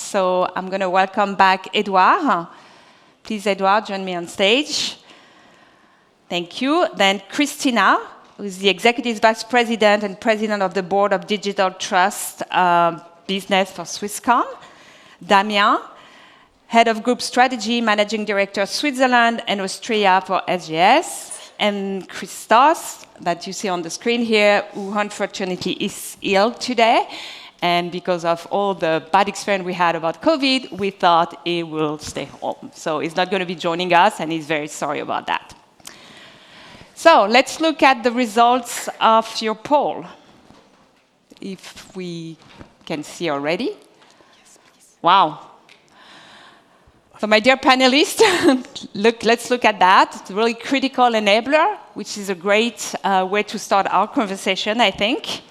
So I'm going to welcome back Edouard. Please, Edouard, join me on stage. Thank you. Then Christina, who is the Executive Vice President and President of the Board of Digital Trust Business for Swisscom. Damien, Head of Group Strategy, Managing Director, Switzerland and Austria for SGS. And Christos, that you see on the screen here, who unfortunately is ill today. And because of all the bad experience we had about COVID, we thought he will stay home. So he's not going to be joining us, and he's very sorry about that. So let's look at the results of your poll. If we can see already. Yes, please. Wow. So my dear panelists, let's look at that. It's a really critical enabler, which is a great way to start our conversation, I think.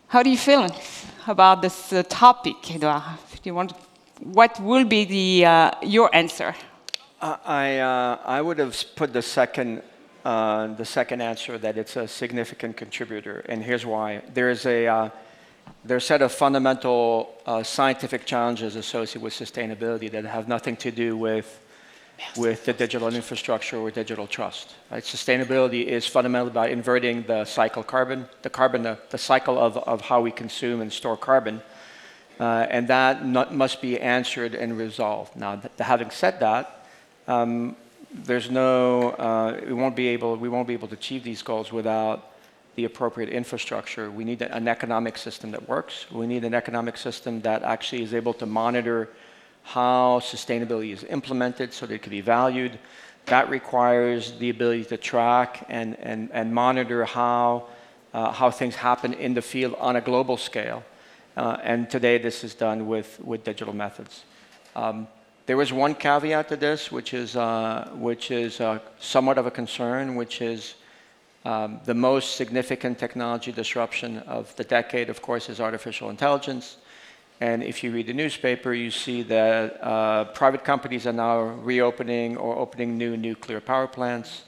How do you feel about this topic, Edouard? What will be your answer? I would have put the second answer, that it's a significant contributor, and here's why. There's a set of fundamental scientific challenges associated with sustainability that have nothing to do with the digital infrastructure or digital trust. Right? Sustainability is fundamentally about inverting the cycle the cycle of how we consume and store carbon, and that must be answered and resolved. Now, having said that, we won't be able to achieve these goals without the appropriate infrastructure. We need an economic system that works. We need an economic system that actually is able to monitor how sustainability is implemented so that it can be valued. That requires the ability to track and monitor how things happen in the field on a global scale. And today this is done with digital methods. There is one caveat to this, which is somewhat of a concern, which is the most significant technology disruption of the decade, of course, is artificial intelligence. And if you read the newspaper, you see that private companies are now reopening or opening new nuclear power plants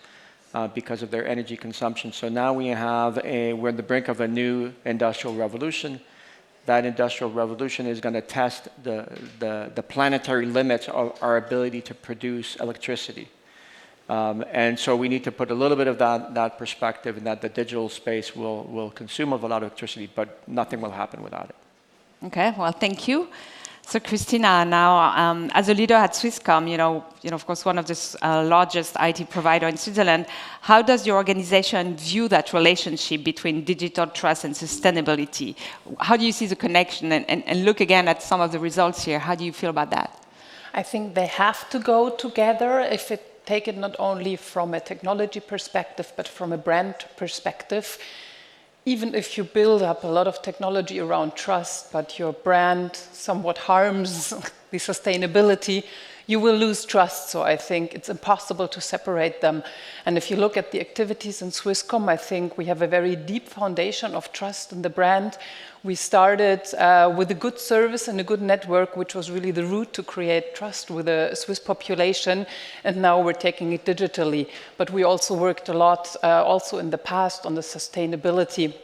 because of their energy consumption. So now we're on the brink of a new industrial revolution. That industrial revolution is going to test the planetary limits of our ability to produce electricity. And so we need to put a little bit of that perspective, in that the digital space will consume a lot of electricity, but nothing will happen without it. Okay, well, thank you. So, Christina, now as a leader at Swisscom, of course, one of the largest IT provider in Switzerland, how does your organization view that relationship between digital trust and sustainability? How do you see the connection? And look again at some of the results here. How do you feel about that? I think they have to go together if it take it not only from a technology perspective, but from a brand perspective. Even if you build up a lot of technology around trust, but your brand somewhat harms the sustainability, you will lose trust. So I think it's impossible to separate them. And if you look at the activities in Swisscom, I think we have a very deep foundation of trust in the brand. We started with a good service and a good network, which was really the route to create trust with the Swiss population. And now we're taking it digitally. But we also worked a lot, also in the past, on the sustainability.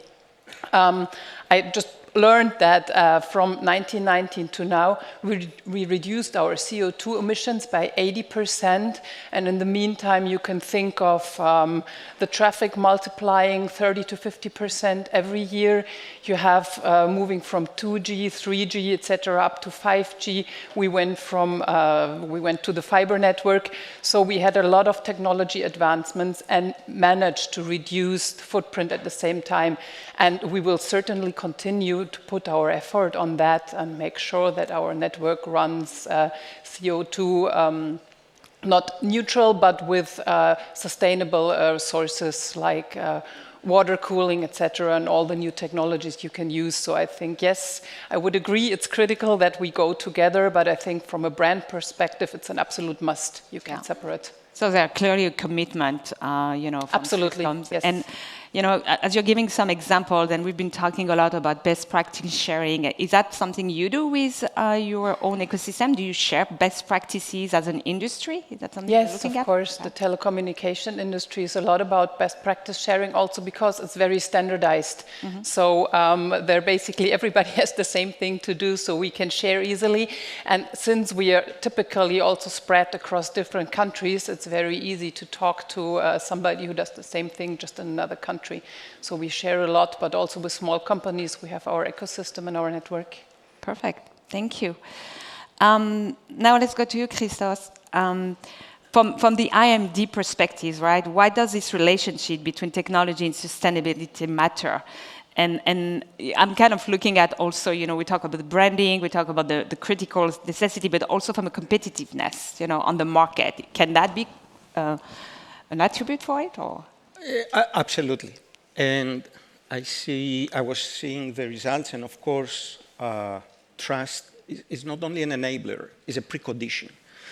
I just learned that from 1919 to now, we reduced our CO2 emissions by 80%. And in the meantime, you can think of the traffic multiplying 30 to 50% every year. You have moving from 2G, 3G, etc., up to 5G. We went to the fiber network. So we had a lot of technology advancements and managed to reduce the footprint at the same time. And we will certainly continue to put our effort on that and make sure that our network runs CO2 not neutral, but with sustainable sources like water cooling, etc., and all the new technologies you can use. So I think, yes, I would agree it's critical that we go together, but I think from a brand perspective, it's an absolute must. You can't separate. So there's clearly a commitment, from Absolutely, systems. yes. And, as you're giving some examples, and we've been talking a lot about best practice sharing, is that something you do with your own ecosystem? Do you share best practices as an industry? Is that something you're Yes, looking of at? course. The telecommunication industry is a lot about best practice sharing, also because it's very standardized. So there basically everybody has the same thing to do, so we can share easily. And since we are typically also spread across different countries, it's very easy to talk to somebody who does the same thing just in another country. So we share a lot, but also with small companies, we have our ecosystem and our network. Perfect. Thank you. Now let's go to you, Christos. From the IMD perspective, right? Why does this relationship between technology and sustainability matter? And I'm kind of looking at also, we talk about the branding, we talk about the critical necessity, but also from a competitiveness, on the market. Can that be an attribute for it, or? Absolutely. And I was seeing the results, and of course, trust is not only an enabler, it's a precondition.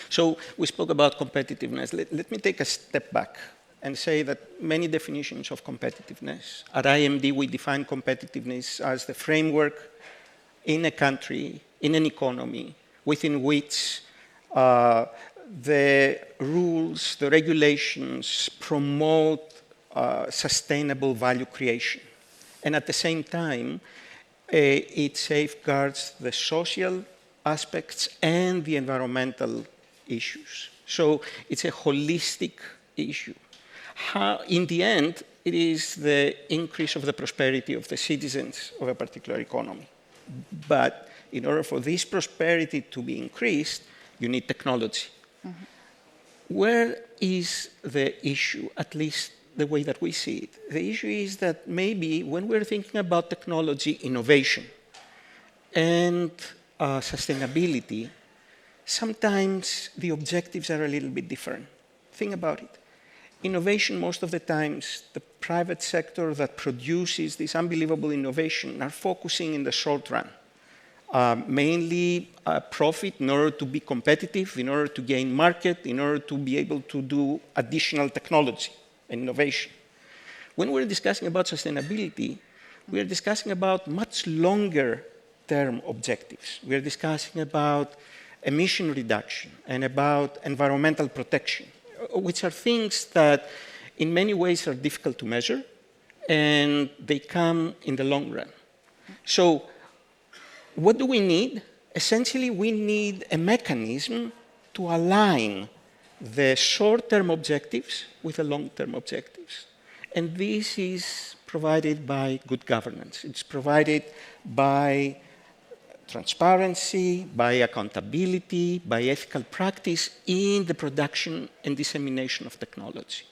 So we spoke about competitiveness. Let me take a step back and say that many definitions of competitiveness. At IMD, we define competitiveness as the framework in a country, in an economy, within which the rules, the regulations promote sustainable value creation. And at the same time, it safeguards the social aspects and the environmental issues. So it's a holistic issue. In the end, it is the increase of the prosperity of the citizens of a particular economy. But in order for this prosperity to be increased, you need technology. Where is the issue, at least the way that we see it? The issue is that maybe when we're thinking about technology, innovation, and sustainability, sometimes the objectives are a little bit different. Think about it. Innovation, most of the times, the private sector that produces this unbelievable innovation are focusing in the short run. Mainly profit in order to be competitive, in order to gain market, in order to be able to do additional technology and innovation. When we're discussing about sustainability, we are discussing about much longer term objectives. We are discussing about emission reduction and about environmental protection, which are things that in many ways are difficult to measure, and they come in the long run. So what do we need? Essentially, we need a mechanism to align the short-term objectives with the long-term objectives. And this is provided by good governance. It's provided by transparency, by accountability, by ethical practice in the production and dissemination of technology.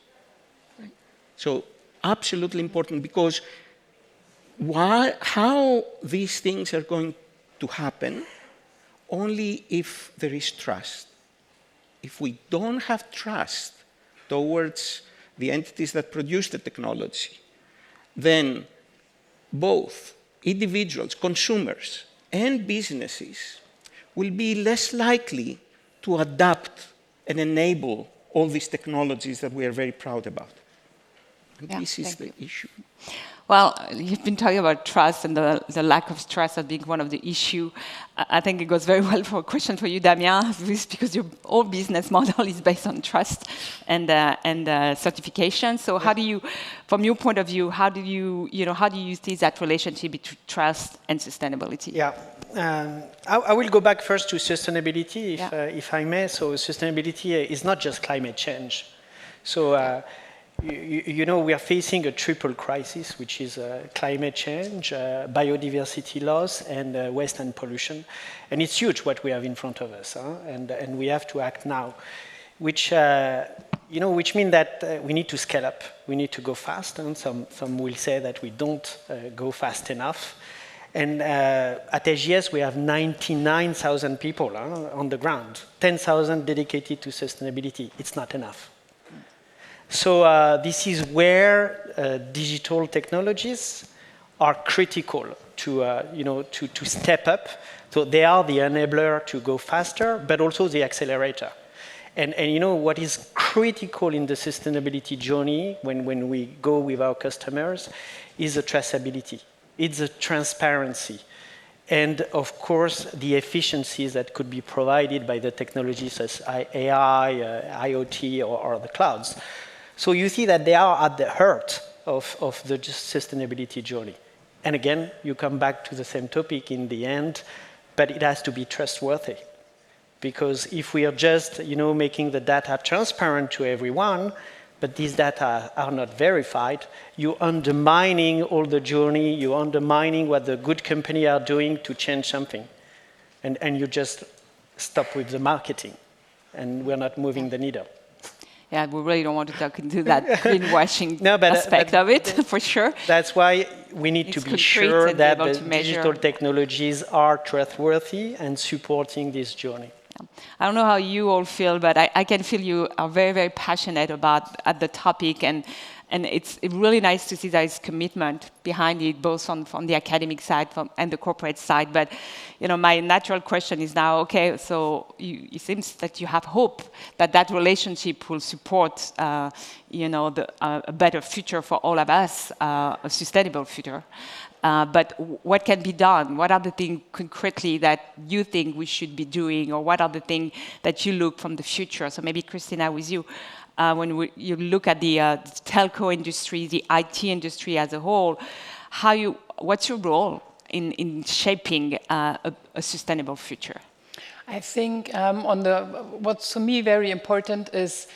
Right? So absolutely important, because how these things are going to happen only if there is trust. If we don't have trust towards the entities that produce the technology, then both individuals, consumers, and businesses will be less likely to adapt and enable all these technologies that we are very proud about. And this is the issue. Well, you've been talking about trust and the lack of trust as being one of the issues. I think it goes very well for a question for you, Damien, because your whole business model is based on trust and certification. So how do you, from your point of view, how do you see that relationship between trust and sustainability? Yeah. I will go back first to sustainability, if I may. So sustainability is not just climate change. So we are facing a triple crisis, which is climate change, biodiversity loss, and waste and pollution. And it's huge what we have in front of us, and we have to act now, which means that we need to scale up. We need to go fast, and some will say that we don't go fast enough. And at AGS, we have 99,000 people on the ground, 10,000 dedicated to sustainability. It's not enough. So this is where digital technologies are critical to step up. So they are the enabler to go faster, but also the accelerator. And you know what is critical in the sustainability journey when we go with our customers is the traceability. It's the transparency. And of course, the efficiencies that could be provided by the technologies such as AI, IoT, or the clouds. So you see that they are at the heart of the sustainability journey. And again, you come back to the same topic in the end, but it has to be trustworthy. Because if we are just, making the data transparent to everyone, but these data are not verified, you're undermining all the journey, you're undermining what the good company are doing to change something. And you just stop with the marketing, and we're not moving the needle. Yeah, we really don't want to talk into that greenwashing aspect of it, for sure. That's why we need to be sure that the digital technologies are trustworthy and supporting this journey. I don't know how you all feel, but I can feel you are very, very passionate about the topic, and it's really nice to see there is commitment behind it, both from the academic side and the corporate side. But my natural question is now, okay, so it seems that you have hope that relationship will support, a better future for all of us, a sustainable future. But what can be done? What are the things concretely that you think we should be doing, or what are the things that you look from the future? So maybe Christina, with you, when you look at the telco industry, the IT industry as a whole, what's your role in shaping a sustainable future? I think what's to me very important is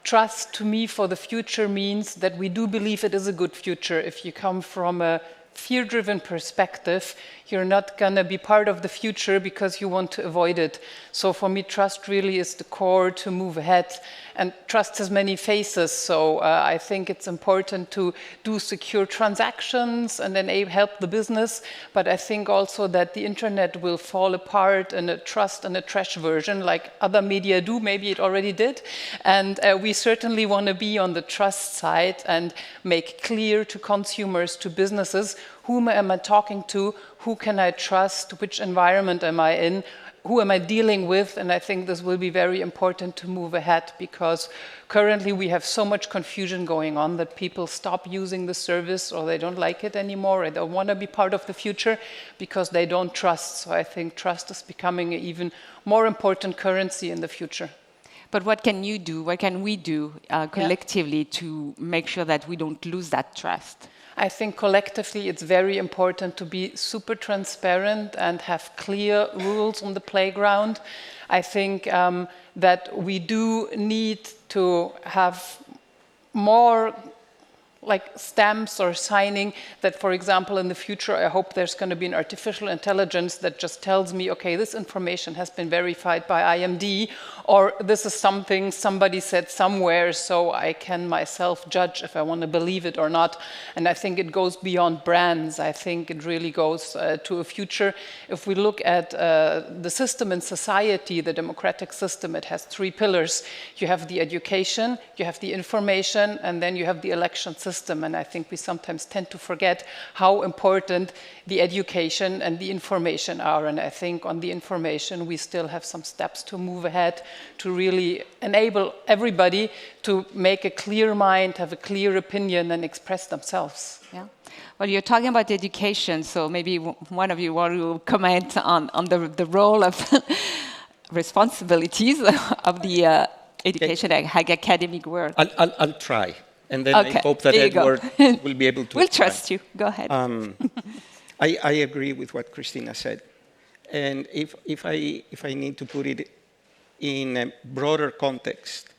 trust. To me, for the future means that we do believe it is a good future. If you come from a fear-driven perspective, you're not going to be part of the future because you want to avoid it. So for me, trust really is the core to move ahead. And trust has many faces. So I think it's important to do secure transactions and then help the business. But I think also that the internet will fall apart in a trust and a trash version like other media do. Maybe it already did. And we certainly want to be on the trust side and make clear to consumers, to businesses, whom am I talking to? Who can I trust? Which environment am I in? Who am I dealing with? And I think this will be very important to move ahead, because currently we have so much confusion going on that people stop using the service, or they don't like it anymore, or they don't want to be part of the future because they don't trust. So I think trust is becoming an even more important currency in the future. But what can you do? What can we do collectively to make sure that we don't lose that trust? I think collectively it's very important to be super transparent and have clear rules on the playground. I think that we do need to have more like stamps or signing that, for example, in the future, I hope there's going to be an artificial intelligence that just tells me, okay, this information has been verified by IMD, or this is something somebody said somewhere, so I can myself judge if I want to believe it or not. And I think it goes beyond brands. I think it really goes to a future. If we look at the system in society, the democratic system, it has three pillars. You have the education, you have the information, and then you have the election system. And I think we sometimes tend to forget how important the education and the information are. And I think on the information, we still have some steps to move ahead to really enable everybody to make a clear mind, have a clear opinion, and express themselves. Yeah. Well, you're talking about education, so maybe one of you want to comment on the role of responsibilities of the education academic world. I'll try. And then Okay, I hope that there you Edward go. will be able to. We'll trust you. Go ahead. I agree with what Christina said. And if I need to put it in a broader context,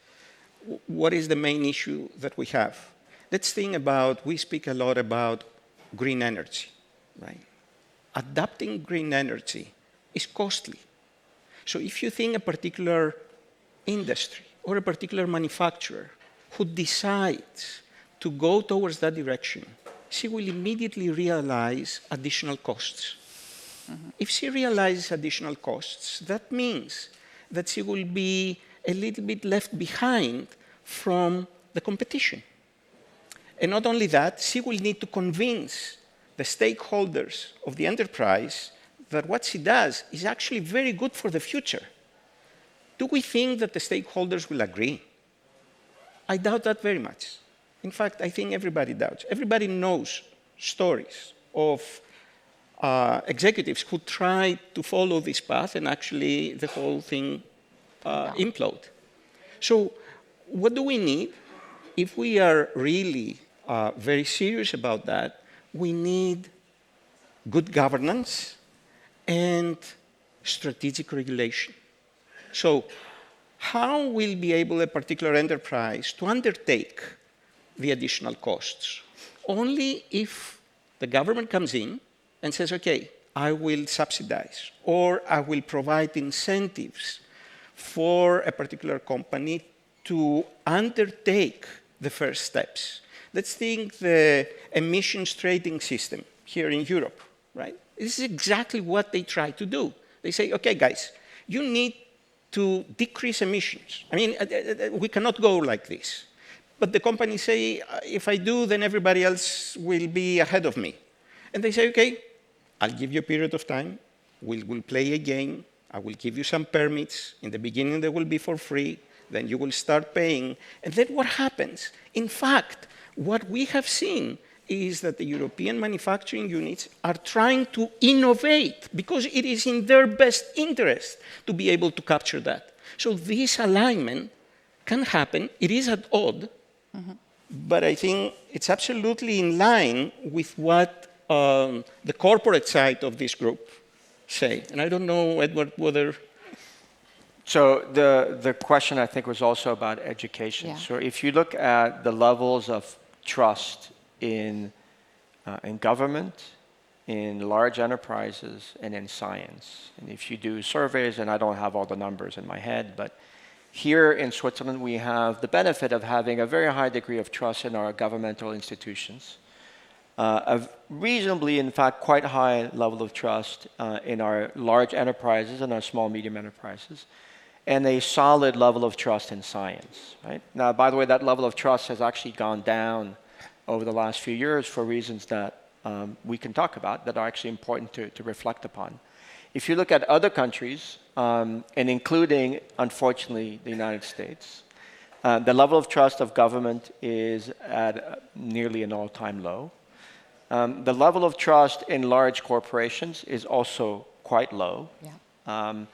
what is the main issue that we have? Let's think about, we speak a lot about green energy, right? Adapting green energy is costly. So if you think a particular industry or a particular manufacturer who decides to go towards that direction, she will immediately realize additional costs. Mm-hmm. If she realizes additional costs, that means that she will be a little bit left behind from the competition. And not only that, she will need to convince the stakeholders of the enterprise that what she does is actually very good for the future. Do we think that the stakeholders will agree? I doubt that very much. In fact, I think everybody doubts. Everybody knows stories of executives who tried to follow this path and actually the whole thing implode. So what do we need? If we are really very serious about that, we need good governance and strategic regulation. So how will be able a particular enterprise to undertake the additional costs? Only if the government comes in and says, okay, I will subsidize, or I will provide incentives for a particular company to undertake the first steps. Let's think the emissions trading system here in Europe, right? This is exactly what they try to do. They say, okay, guys, you need to decrease emissions. I mean, we cannot go like this. But the companies say, if I do, then everybody else will be ahead of me. And they say, okay, I'll give you a period of time. We'll play a game. I will give you some permits. In the beginning, they will be for free. Then you will start paying. And then what happens? In fact, what we have seen is that the European manufacturing units are trying to innovate because it is in their best interest to be able to capture that. So this alignment can happen. It is at odds, but I think it's absolutely in line with what the corporate side of this group say. And I don't know, Edward, whether... So the question, I think, was also about education. Yeah. So if you look at the levels of trust in government, in large enterprises, and in science, and if you do surveys, and I don't have all the numbers in my head, but here in Switzerland, we have the benefit of having a very high degree of trust in our governmental institutions, a reasonably, in fact, quite high level of trust in our large enterprises and our small, medium enterprises, and a solid level of trust in science. Right? Now, by the way, that level of trust has actually gone down over the last few years for reasons that we can talk about that are actually important to reflect upon. If you look at other countries, and including, unfortunately, the United States, the level of trust of government is at nearly an all-time low. The level of trust in large corporations is also quite low. Yeah.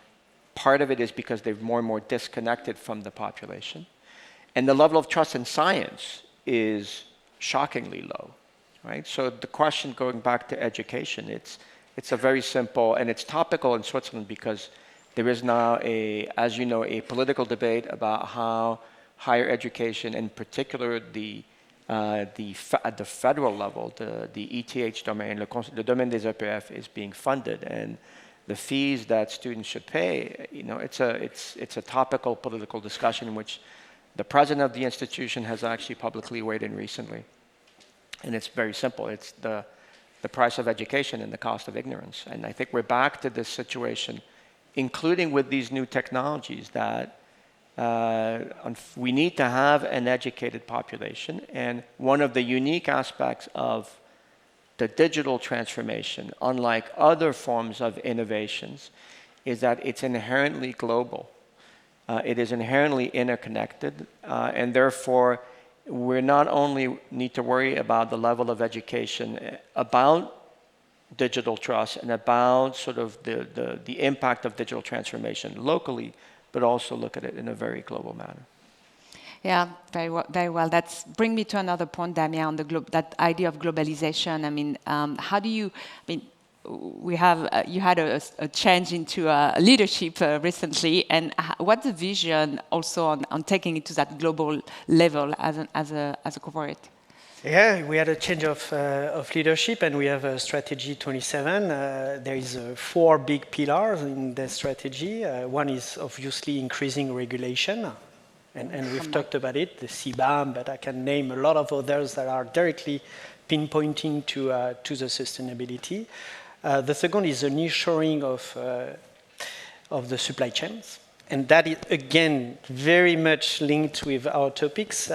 Part of it is because they're more and more disconnected from the population. And the level of trust in science is shockingly low, right? So the question, going back to education, it's a very simple, and it's topical in Switzerland because there is now as you know, a political debate about how higher education, in particular at the federal level, the ETH domain, le domaine des EPF, is being funded, and the fees that students should pay. You know, it's a topical political discussion in which the president of the institution has actually publicly weighed in recently, and it's very simple. It's the price of education and the cost of ignorance, and I think we're back to this situation, including with these new technologies, that we need to have an educated population. And one of the unique aspects of the digital transformation, unlike other forms of innovations, is that it's inherently global. It is inherently interconnected, and therefore we not only need to worry about the level of education, about digital trust, and about sort of the impact of digital transformation locally, but also look at it in a very global manner. Yeah, very well. That's bring me to another point, Damien, on that idea of globalization. I mean, how do you? I mean, you had a change into leadership recently, and what's the vision also on taking it to that global level as a corporate? Yeah, we had a change of leadership, and we have a strategy 27. There is 4 big pillars in the strategy. One is obviously increasing regulation, and we've talked about it, the CBAM, but I can name a lot of others that are directly pinpointing to the sustainability. The second is the nearshoring of the supply chains, and that is again very much linked with our topics.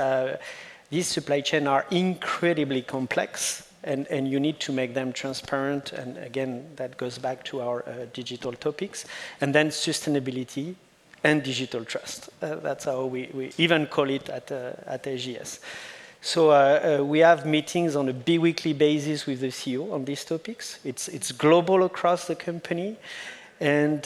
These supply chains are incredibly complex, and you need to make them transparent. And again, that goes back to our digital topics. And then sustainability and digital trust. That's how we even call it at AGS. So we have meetings on a bi-weekly basis with the CEO on these topics. It's global across the company, and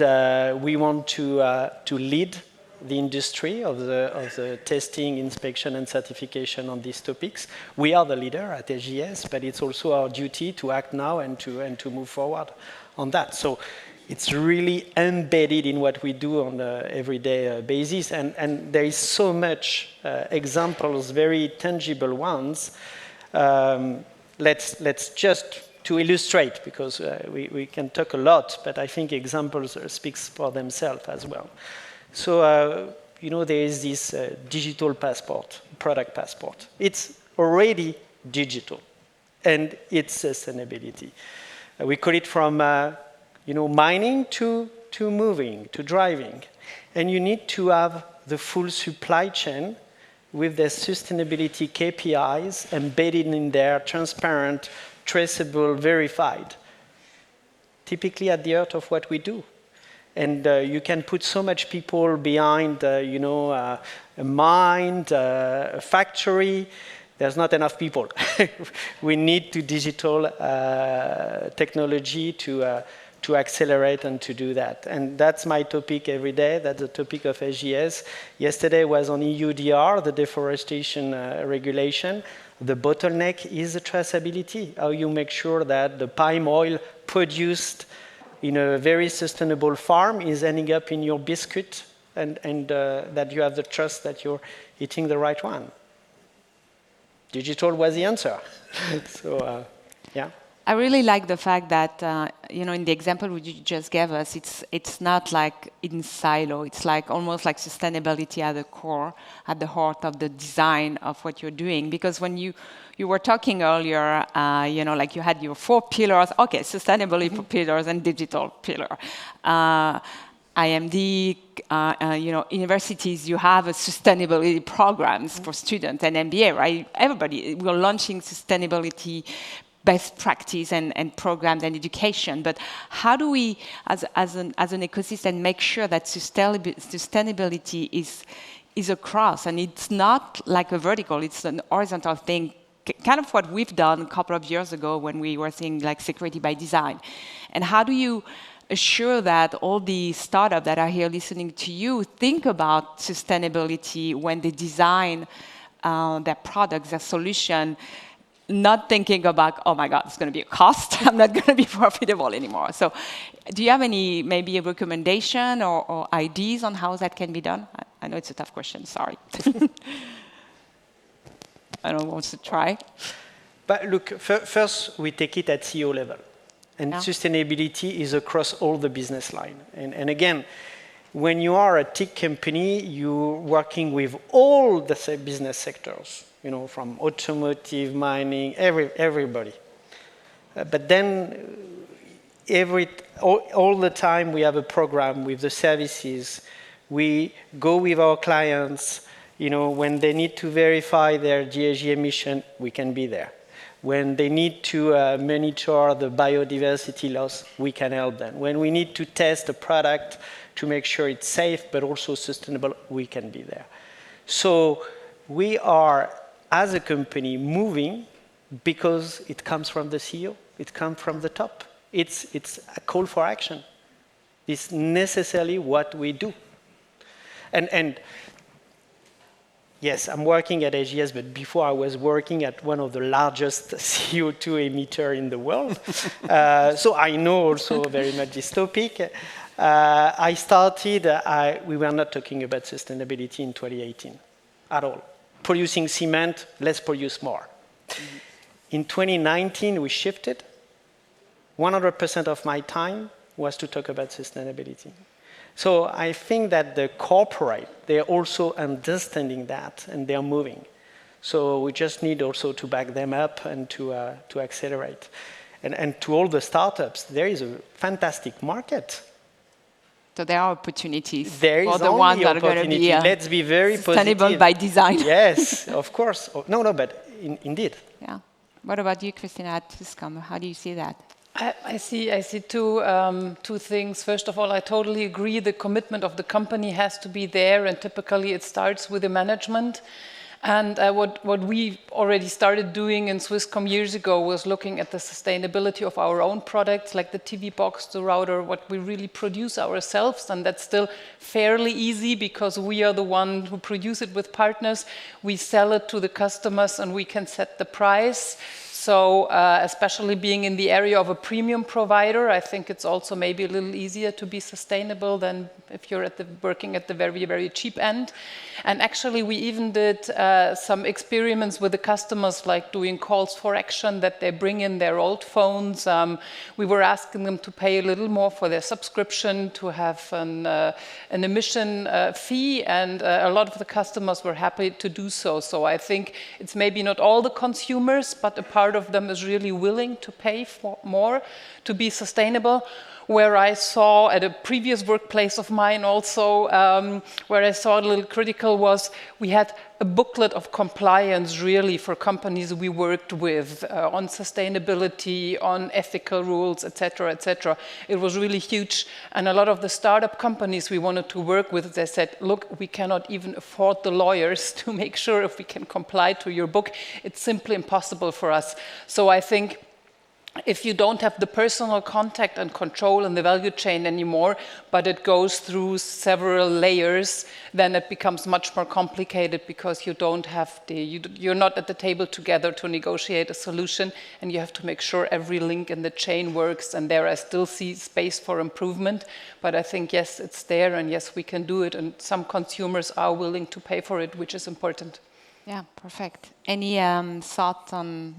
we want to lead the industry of the testing, inspection, and certification on these topics. We are the leader at AGS, but it's also our duty to act now and to move forward on that. So it's really embedded in what we do on an everyday basis, and there is so much examples, very tangible ones. Let's just to illustrate, because we can talk a lot, but I think examples speaks for themselves as well. So there is this digital passport, product passport. It's already digital, and it's sustainability. We call it from mining to moving, to driving. And you need to have the full supply chain with the sustainability KPIs embedded in there, transparent, traceable, verified. Typically at the heart of what we do. And you can put so much people behind, a mine, a factory. There's not enough people. We need to digital technology to accelerate and to do that. And that's my topic every day. That's the topic of SGS. Yesterday was on EUDR, the deforestation regulation. The bottleneck is the traceability, how you make sure that the palm oil produced in a very sustainable farm is ending up in your biscuit, and that you have the trust that you're eating the right one. Digital was the answer. So, yeah. I really like the fact that, in the example you just gave us, it's not like in silo. It's like almost like sustainability at the core, at the heart of the design of what you're doing. Because when you were talking earlier, like you had your 4 pillars. Okay, sustainability pillars and digital pillar. IMD, universities, you have a sustainability programs for students and MBA, right? Everybody, we're launching sustainability best practice and programs and education. But how do we, as an ecosystem, make sure that sustainability is across, and it's not like a vertical, it's an horizontal thing, kind of what we've done a couple of years ago when we were saying like security by design. And how do you assure that all the startups that are here listening to you think about sustainability when they design their products, their solution, not thinking about, oh my God, it's going to be a cost. I'm not going to be profitable anymore. So do you have maybe a recommendation or ideas on how that can be done? I know it's a tough question, sorry. I don't want to try. But look, first we take it at CEO level. And sustainability is across all the business line. And again, when you are a tech company, you're working with all the business sectors. From automotive, mining, everybody. But then all the time we have a program with the services. We go with our clients, when they need to verify their GHG emission, we can be there. When they need to monitor the biodiversity loss, we can help them. When we need to test a product to make sure it's safe but also sustainable, we can be there. So we are, as a company, moving because it comes from the CEO, it comes from the top. It's a call for action. It's necessarily what we do. And yes, I'm working at AGS, but before I was working at one of the largest CO2 emitter in the world. So I know also very much this topic. We were not talking about sustainability in 2018 at all. Producing cement, let's produce more. Mm-hmm. In 2019, we shifted. 100% of my time was to talk about sustainability. So I think that the corporate, they're also understanding that, and they're moving. So we just need also to back them up and to accelerate. And to all the startups, there is a fantastic market. So there are opportunities there for the ones that are going to be Let's be very sustainable positive. by design. Yes, of course. No, but indeed. Yeah. What about you, Christina, at Swisscom? How do you see that? I see two things. First of all, I totally agree. The commitment of the company has to be there, and typically it starts with the management. And what we already started doing in Swisscom years ago was looking at the sustainability of our own products, like the TV box, the router, what we really produce ourselves. And that's still fairly easy because we are the one who produce it with partners. We sell it to the customers and we can set the price. So especially being in the area of a premium provider, I think it's also maybe a little easier to be sustainable than if you're working at the very, very cheap end. And actually, we even did some experiments with the customers, like doing calls for action, that they bring in their old phones. We were asking them to pay a little more for their subscription, to have an emission fee, and a lot of the customers were happy to do so. So I think it's maybe not all the consumers, but a part of them is really willing to pay for more to be sustainable. Where I saw at a previous workplace of mine also, where I saw a little critical was we had a booklet of compliance really for companies we worked with on sustainability, on ethical rules, etc., etc. It was really huge. And a lot of the startup companies we wanted to work with, they said, look, we cannot even afford the lawyers to make sure if we can comply to your book. It's simply impossible for us. So I think if you don't have the personal contact and control in the value chain anymore, but it goes through several layers, then it becomes much more complicated because you don't have you're not at the table together to negotiate a solution, and you have to make sure every link in the chain works. And there I still see space for improvement, but I think yes, it's there, and yes, we can do it, and some consumers are willing to pay for it, which is important. Yeah, perfect. Any thoughts on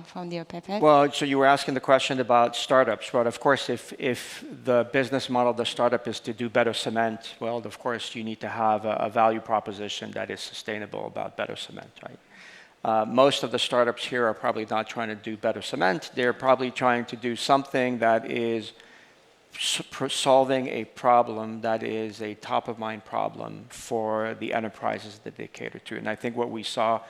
from the OPP? Well, so you were asking the question about startups. Well, of course, if the business model of the startup is to do better cement, well, of course, you need to have a value proposition that is sustainable about better cement, right? Most of the startups here are probably not trying to do better cement. They're probably trying to do something that is solving a problem that is a top-of-mind problem for the enterprises that they cater to. And I think what we saw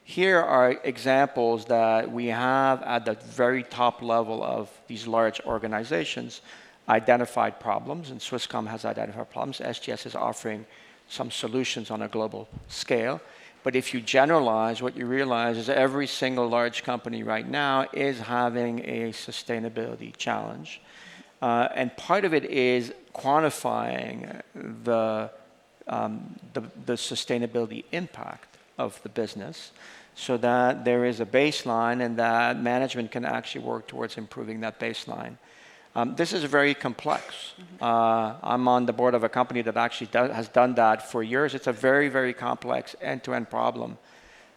here are examples that we have at the very top level of these large organizations identified problems, and Swisscom has identified problems. SGS is offering some solutions on a global scale. But if you generalize, what you realize is every single large company right now is having a sustainability challenge. And part of it is quantifying the sustainability impact of the business so that there is a baseline and that management can actually work towards improving that baseline. This is very complex. I'm on the board of a company that actually has done that for years. It's a very, very complex end-to-end problem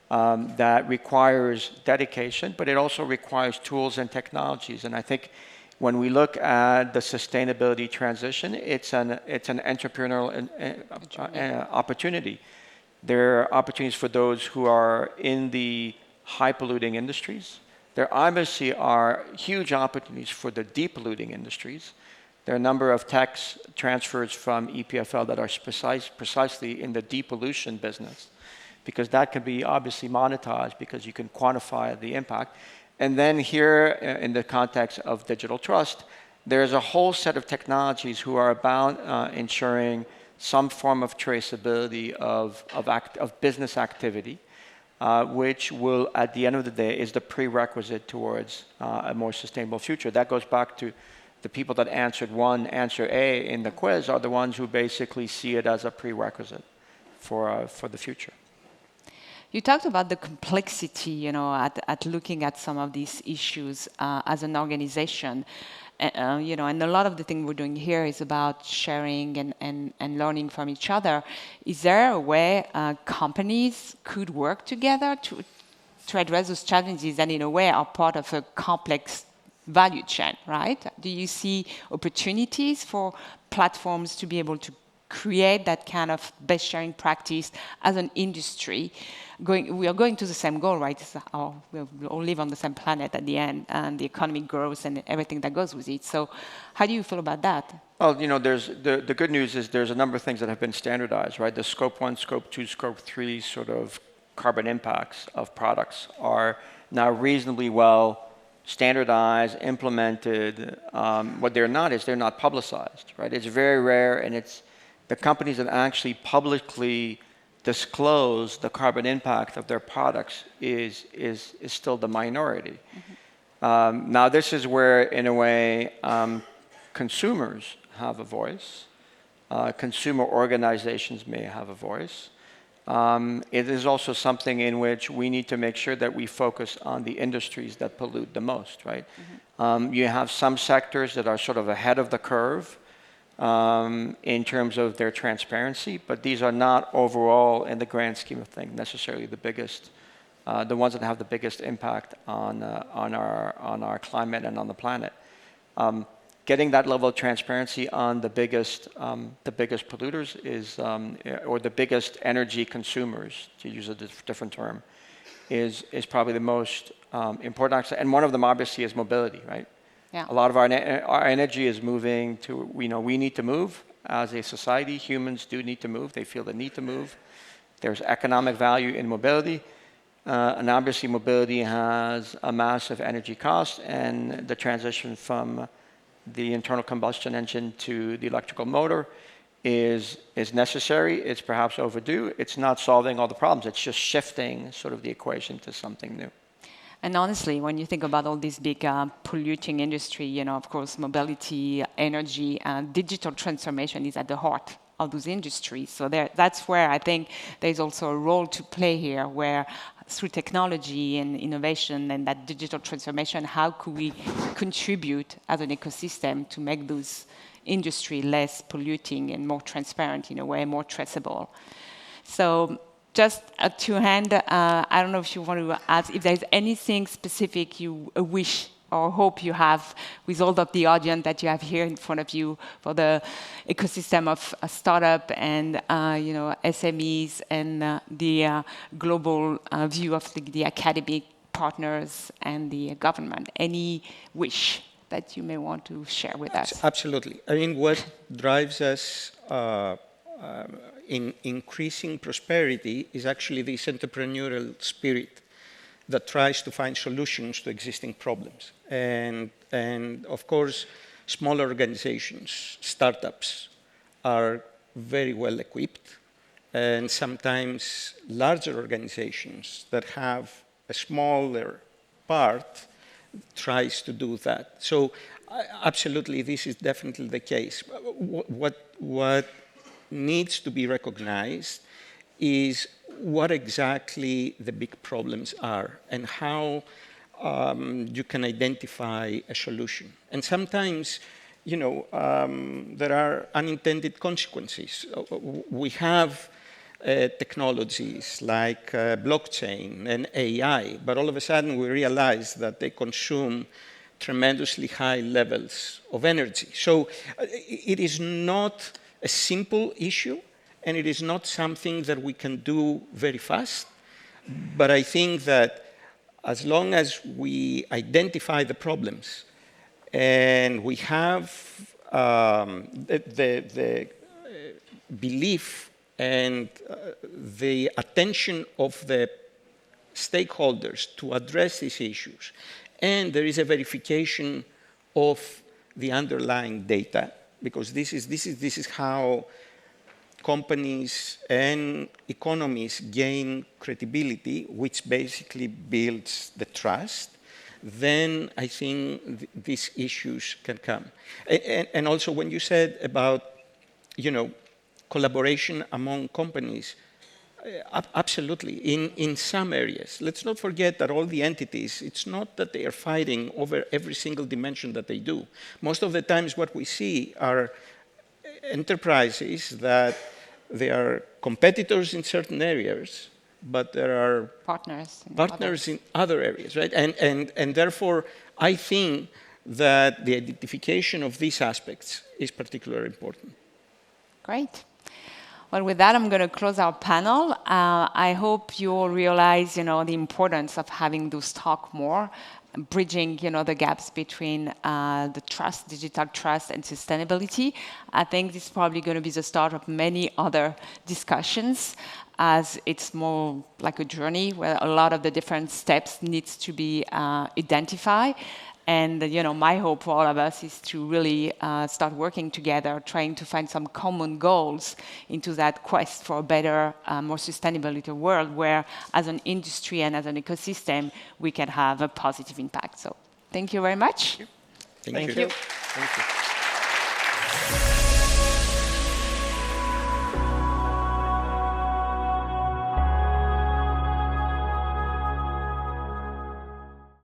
that requires dedication, but it also requires tools and technologies. And I think when we look at the sustainability transition, it's an entrepreneurial opportunity. There are opportunities for those who are in the high-polluting industries. There obviously are huge opportunities for the deep-polluting industries. There are a number of tax transfers from EPFL that are precisely in the depollution business, because that can be obviously monetized because you can quantify the impact. And then here, in the context of digital trust, there's a whole set of technologies who are about ensuring some form of traceability of business activity, which will, at the end of the day, is the prerequisite towards a more sustainable future. That goes back to the people that answered answer A in the quiz are the ones who basically see it as a prerequisite for the future. You talked about the complexity, at looking at some of these issues as an organization. And a lot of the thing we're doing here is about sharing and learning from each other. Is there a way companies could work together to address those challenges and in a way are part of a complex value chain, right? Do you see opportunities for platforms to be able to create that kind of best sharing practice as an industry? We are going to the same goal, right? We all live on the same planet at the end, and the economy grows and everything that goes with it. So how do you feel about that? Well, there's the good news is there's a number of things that have been standardized, right? The scope 1, scope 2, scope 3 sort of carbon impacts of products are now reasonably well standardized, implemented. What they're not is they're not publicized, right? It's very rare, and it's the companies that actually publicly disclose the carbon impact of their products is still the minority. Now, this is where, in a way, consumers have a voice. Consumer organizations may have a voice. It is also something in which we need to make sure that we focus on the industries that pollute the most, right? You have some sectors that are sort of ahead of the curve in terms of their transparency, but these are not overall, in the grand scheme of things, necessarily the biggest, the ones that have the biggest impact on our climate and on the planet. Getting that level of transparency on the biggest polluters is, or the biggest energy consumers, to use a different term, is probably the most important aspect. And one of them obviously is mobility, right? Yeah. A lot of our energy is moving to, we need to move as a society. Humans do need to move. They feel the need to move. There's economic value in mobility. And obviously mobility has a massive energy cost, and the transition from the internal combustion engine to the electrical motor is necessary. It's perhaps overdue. It's not solving all the problems. It's just shifting sort of the equation to something new. And honestly, when you think about all these big polluting industry, of course, mobility, energy, and digital transformation is at the heart of those industries. So that's where I think there's also a role to play here, where through technology and innovation and that digital transformation, how could we contribute as an ecosystem to make those industry less polluting and more transparent, in a way, more traceable. So just to hand, I don't know if you want to ask if there's anything specific you wish or hope you have with all of the audience that you have here in front of you for the ecosystem of a startup and SMEs and the global view of the academic partners and the government. Any wish that you may want to share with us? Absolutely. I mean, what drives us in increasing prosperity is actually this entrepreneurial spirit that tries to find solutions to existing problems. And of course, smaller organizations, startups, are very well equipped. And sometimes larger organizations that have a smaller part tries to do that. So absolutely, this is definitely the case. What needs to be recognized is what exactly the big problems are and how you can identify a solution. And sometimes, there are unintended consequences. We have technologies like blockchain and AI, but all of a sudden we realize that they consume tremendously high levels of energy. So it is not a simple issue, and it is not something that we can do very fast. But I think that as long as we identify the problems and we have the belief and the attention of the stakeholders to address these issues, and there is a verification of the underlying data, because this is how companies and economies gain credibility, which basically builds the trust, then I think these issues can come. And also when you said about, collaboration among companies, absolutely, in some areas. Let's not forget that all the entities, it's not that they are fighting over every single dimension that they do. Most of the times what we see are enterprises that they are competitors in certain areas, but there are partners in other areas, right? And therefore, I think that the identification of these aspects is particularly important. Great. Well, with that, I'm going to close our panel. I hope you all realize, the importance of having those talk more, bridging, the gaps between the trust, digital trust, and sustainability. I think this is probably going to be the start of many other discussions. as it's more like a journey where a lot of the different steps needs to be identified. And my hope for all of us is to really start working together, trying to find some common goals into that quest for a better, more sustainable world where, as an industry and as an ecosystem, we can have a positive impact. So thank you very much. Thank you. you. Thank you.